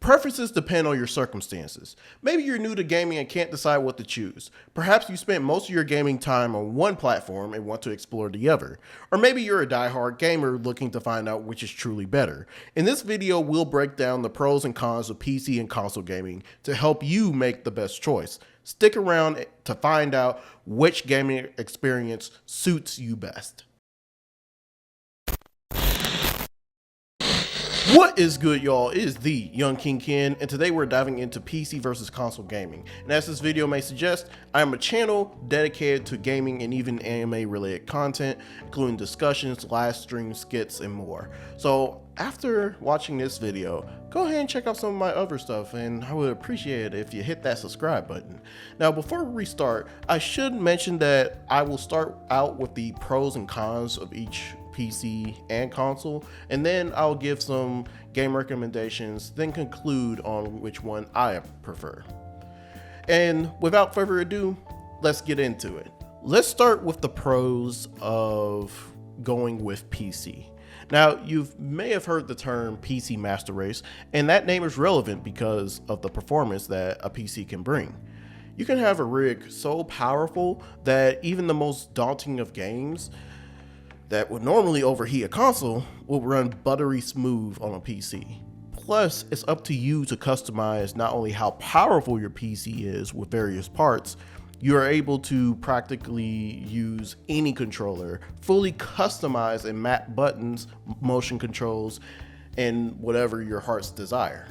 Preferences depend on your circumstances. Maybe you're new to gaming and can't decide what to choose. Perhaps you spent most of your gaming time on one platform and want to explore the other. Or maybe you're a diehard gamer looking to find out which is truly better. In this video, we'll break down the pros and cons of PC and console gaming to help you make the best choice. Stick around to find out which gaming experience suits you best. What is good, y'all? It is TheYoungKingKen, and today we're diving into PC versus console gaming. And as this video may suggest, I am a channel dedicated to gaming and even anime related content, including discussions, live streams, skits, and more. So after watching this video, go ahead and check out some of my other stuff, and I would appreciate it if you hit that subscribe button. Now, before we start, I should mention that I will start out with the pros and cons of each PC and console, and then I'll give some game recommendations, then conclude on which one I prefer. And without further ado, let's get into it. Let's start with the pros of going with PC. Now, you may have heard the term PC Master Race, and that name is relevant because of the performance that a PC can bring. You can have a rig so powerful that even the most daunting of games that would normally overheat a console will run buttery smooth on a PC. Plus, it's up to you to customize not only how powerful your PC is with various parts, you are able to practically use any controller, fully customize and map buttons, motion controls, and whatever your heart's desire.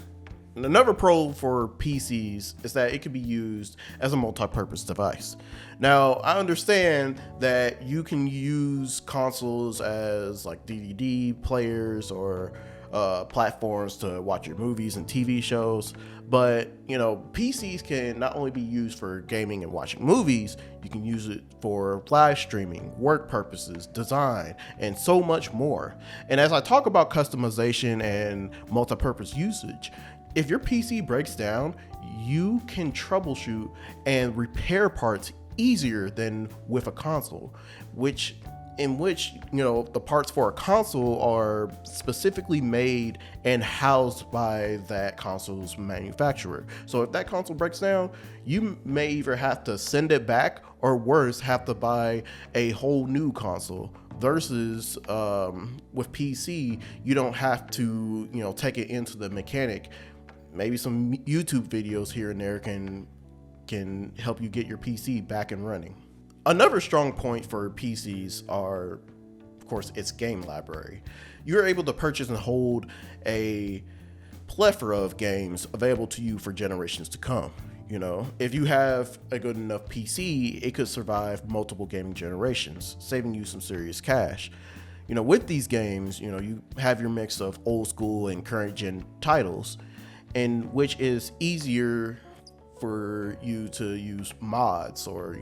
And another pro for PCs is that it can be used as a multi-purpose device. Now, I understand that you can use consoles as like DVD players or platforms to watch your movies and TV shows, but PCs can not only be used for gaming and watching movies, you can use it for live streaming, work purposes, design, and so much more. And as I talk about customization and multi-purpose usage, if your PC breaks down, you can troubleshoot and repair parts easier than with a console, in which the parts for a console are specifically made and housed by that console's manufacturer. So if that console breaks down, you may either have to send it back or worse, have to buy a whole new console. Versus with PC, you don't have to take it into the mechanic. Maybe some YouTube videos here and there can help you get your PC back and running. Another strong point for PCs are, of course, its game library. You're able to purchase and hold a plethora of games available to you for generations to come. If you have a good enough PC, it could survive multiple gaming generations, saving you some serious cash. With these games, you have your mix of old school and current gen titles, and which is easier for you to use mods or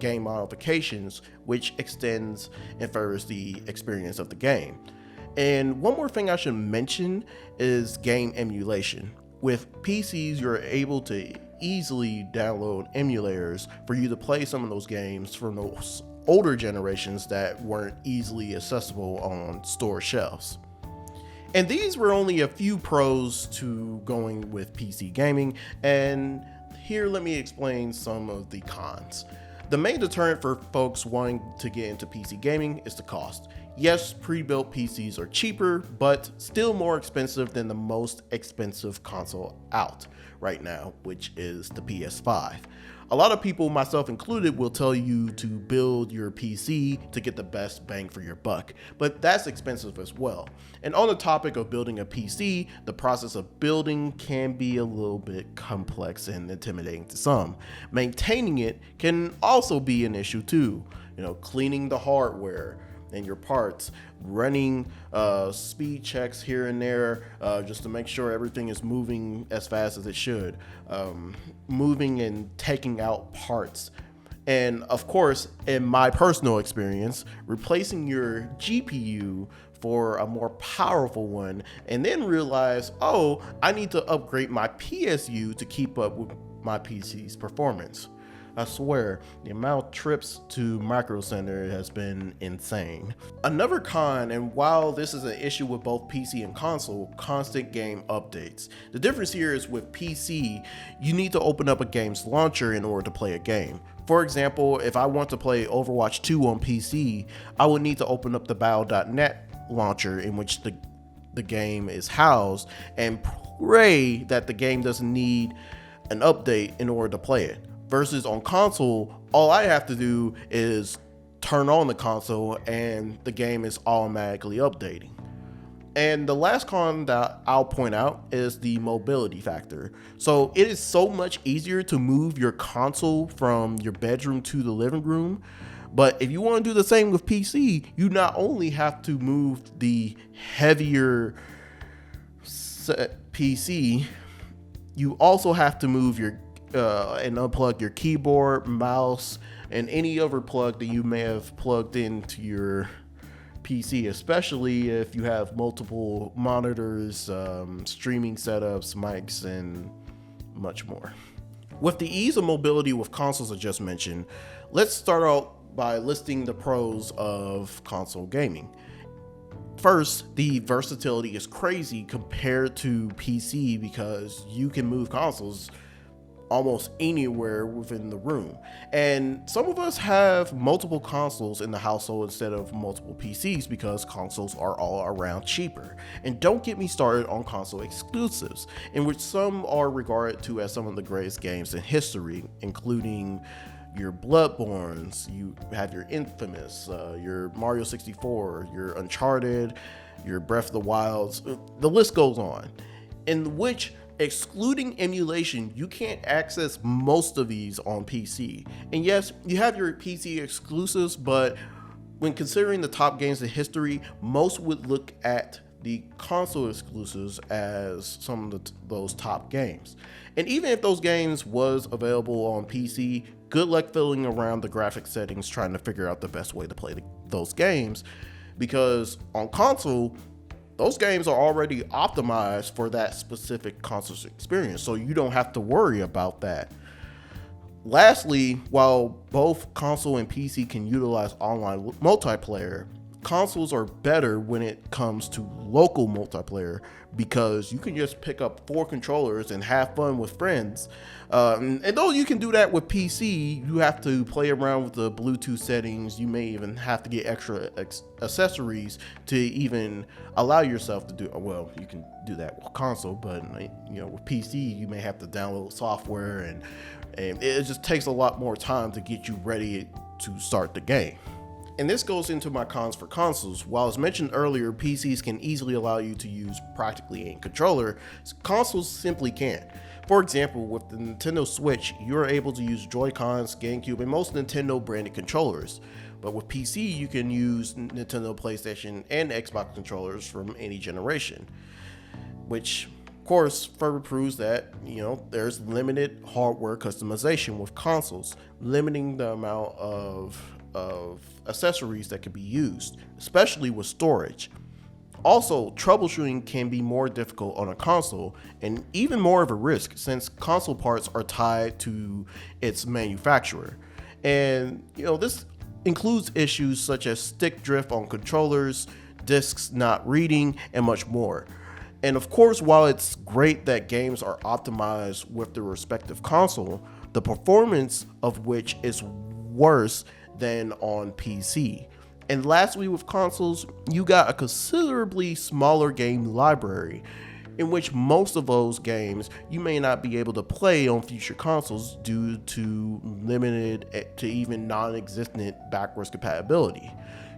game modifications, which extends and furthers the experience of the game. And one more thing I should mention is game emulation. With PCs, you're able to easily download emulators for you to play some of those games from those older generations that weren't easily accessible on store shelves. And these were only a few pros to going with PC gaming, and here let me explain some of the cons. The main deterrent for folks wanting to get into PC gaming is the cost. Yes, pre-built PCs are cheaper, but still more expensive than the most expensive console out right now, which is the PS5. A lot of people, myself included, will tell you to build your PC to get the best bang for your buck, but that's expensive as well. And on the topic of building a PC, the process of building can be a little bit complex and intimidating to some. Maintaining it can also be an issue too. Cleaning the hardware and your parts, running speed checks here and there just to make sure everything is moving as fast as it should, moving and taking out parts. And of course, in my personal experience, replacing your GPU for a more powerful one, and then realize, oh, I need to upgrade my PSU to keep up with my PC's performance. I swear, the amount of trips to Micro Center has been insane. Another con, and while this is an issue with both PC and console, constant game updates. The difference here is with PC, you need to open up a game's launcher in order to play a game. For example, if I want to play Overwatch 2 on PC, I would need to open up the battle.net launcher in which the game is housed and pray that the game doesn't need an update in order to play it. Versus on console, all I have to do is turn on the console and the game is automatically updating. And the last con that I'll point out is the mobility factor. So it is so much easier to move your console from your bedroom to the living room. But if you want to do the same with PC, you not only have to move the heavier PC, you also have to move your and unplug your keyboard, mouse, and any other plug that you may have plugged into your PC, especially if you have multiple monitors, streaming setups, mics, and much more. With the ease of mobility with consoles I just mentioned, let's start out by listing the pros of console gaming. First, the versatility is crazy compared to PC because you can move consoles almost anywhere within the room. And some of us have multiple consoles in the household instead of multiple PCs because consoles are all around cheaper. And don't get me started on console exclusives, in which some are regarded to as some of the greatest games in history, including your Bloodborns, you have your Infamous, your Mario 64, your Uncharted, your Breath of the Wilds, the list goes on, in which, excluding emulation, you can't access most of these on PC. And yes, you have your PC exclusives, but when considering the top games in history, most would look at the console exclusives as some of those top games. And even if those games was available on PC, good luck fiddling around the graphic settings trying to figure out the best way to play those games, because on console, those games are already optimized for that specific console experience, so you don't have to worry about that. Lastly, while both console and PC can utilize online multiplayer, consoles are better when it comes to local multiplayer because you can just pick up 4 controllers and have fun with friends. And though you can do that with PC, you have to play around with the Bluetooth settings. You may even have to get extra accessories to even allow yourself to do. Well, you can do that with console, but with PC, you may have to download software, and it just takes a lot more time to get you ready to start the game. And this goes into my cons for consoles. While as mentioned earlier, PCs can easily allow you to use practically any controller, consoles simply can't. For example, with the Nintendo Switch, you're able to use Joy-Cons, GameCube, and most Nintendo branded controllers. But with PC, you can use Nintendo, PlayStation, and Xbox controllers from any generation, which of course further proves that there's limited hardware customization with consoles, limiting the amount of accessories that can be used, especially with storage. Also, troubleshooting can be more difficult on a console and even more of a risk since console parts are tied to its manufacturer. And this includes issues such as stick drift on controllers, discs not reading, and much more. And of course, while it's great that games are optimized with the respective console, the performance of which is worse than on PC. And lastly, with consoles, you got a considerably smaller game library, in which most of those games you may not be able to play on future consoles due to limited to even non-existent backwards compatibility.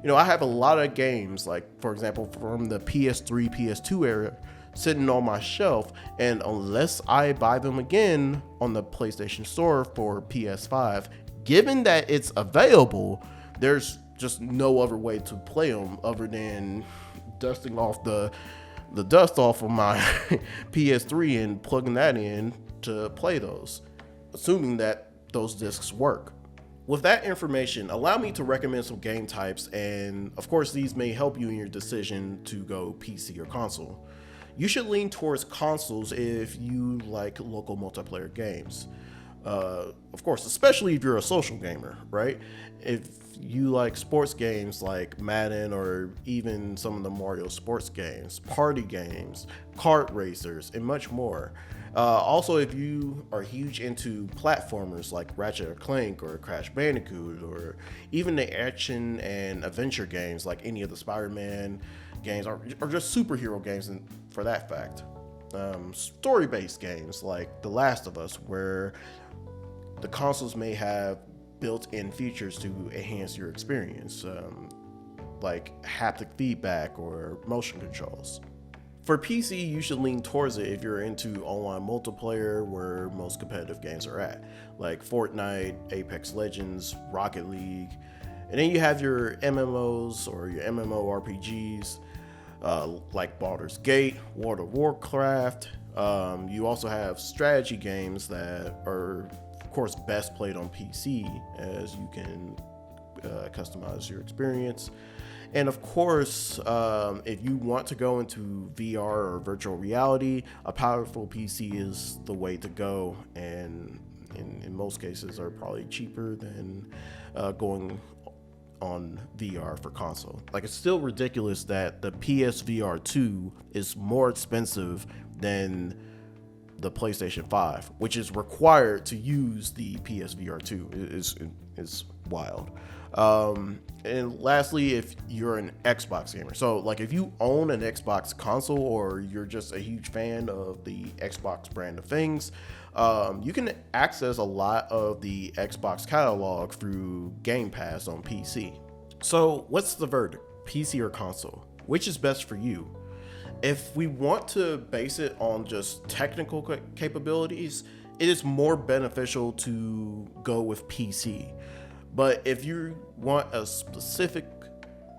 I have a lot of games, like for example from the PS3, PS2 era, sitting on my shelf, and unless I buy them again on the PlayStation Store for PS5, given that it's available, there's just no other way to play them other than dusting off the dust off of my PS3 and plugging that in to play those, assuming that those discs work. With that information, allow me to recommend some game types, and of course these may help you in your decision to go PC or console. You should lean towards consoles if you like local multiplayer games. Of course, especially if you're a social gamer, right? If you like sports games like Madden or even some of the Mario sports games, party games, kart racers, and much more. Also, if you are huge into platformers like Ratchet or Clank or Crash Bandicoot, or even the action and adventure games like any of the Spider-Man games, or just superhero games, and for that fact, story-based games like The Last of Us, where the consoles may have built-in features to enhance your experience, like haptic feedback or motion controls. For PC, you should lean towards it if you're into online multiplayer, where most competitive games are at, like Fortnite, Apex Legends, Rocket League. And then you have your MMOs or your MMORPGs, like Baldur's Gate, World of Warcraft. You also have strategy games that are, of course, best played on PC, as you can customize your experience. And of course, if you want to go into VR or virtual reality, a powerful PC is the way to go, and in most cases are probably cheaper than going on VR for console. Like, it's still ridiculous that the PSVR 2 is more expensive than the PlayStation 5, which is required to use the PSVR 2. Is wild. And lastly, if you're an Xbox gamer, so like if you own an Xbox console or you're just a huge fan of the Xbox brand of things, you can access a lot of the Xbox catalog through Game Pass on PC. So what's the verdict? PC or console? Which is best for you? If we want to base it on just technical capabilities, it is more beneficial to go with PC. But if you want a specific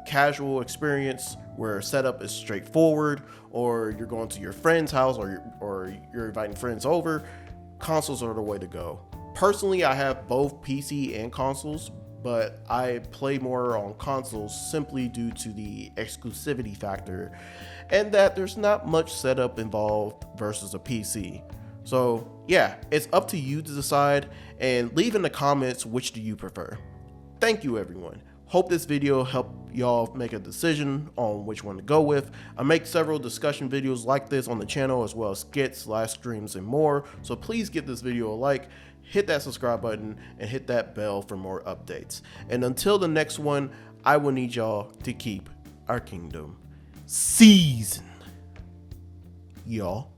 casual experience where setup is straightforward, or you're going to your friend's house, or you're inviting friends over, consoles are the way to go. Personally, I have both PC and consoles, but I play more on consoles simply due to the exclusivity factor, and that there's not much setup involved versus a PC. So yeah, it's up to you to decide, and leave in the comments which do you prefer. Thank you, everyone. Hope this video helped y'all make a decision on which one to go with. I make several discussion videos like this on the channel, as well as skits, live streams, and more. So please give this video a like, hit that subscribe button, and hit that bell for more updates. And until the next one, I will need y'all to keep our kingdom seasoned, y'all.